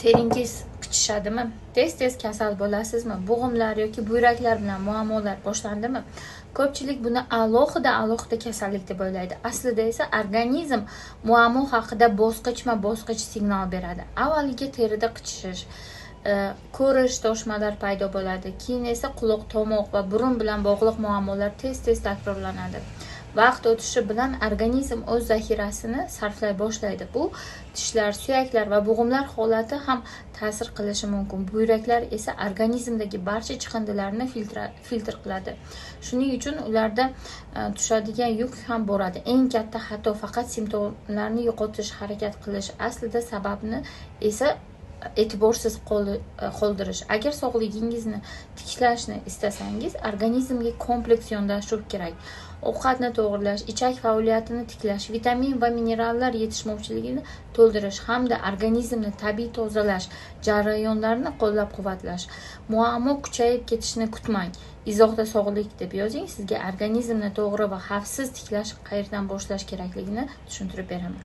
Teringiz qichishadimi? Tez kasal bo'lasizmi? Bo'g'imlar yoki buyraklar bilan muammolar boshlandimi? Ko'pchilik buni alohida kasallik deb o'ylaydi. Aslida esa organizm muammo haqida bosqichma-bosqich signal beradi. Avvaliga terida qichishish, ko'rish toshmalar paydo bo'ladi. Keyin esa quloq, tomoq va burun bilan bog'liq muammolar tez takrorlanadi. Vaqt o'tishi bilan organizm o'z zaxirasini sarflay boshlaydi. Bu tishlar, suyaklar va bo'g'imlar holati ham ta'sir qilishi mumkin. Buyraklar esa organizmdagi barcha chiqindilarni filtr qiladi. Shuning uchun ularda tushadigan yuk ham boradi. Eng katta xato faqat simptomlarni yo'qotish, harakat qilish, aslida sababni esa e'tiborsiz qoldirish. Agar sog'ligingizni tiklashni istasangiz, organizmga kompleks yondashuv kerak. Ovqatni to'g'rilash, ichak faoliyatini tiklash, vitamin va minerallar yetishmovchiligini to'ldirish hamda organizmni tabiiy tozalash jarayonlarini qo'llab-quvvatlash. Muammo kuchayib ketishini kutmang. Izohda sog'lik deb yozing. Sizga organizmni to'g'ri va xavfsiz tiklash qayerdan boshlash kerakligini tushuntirib beraman.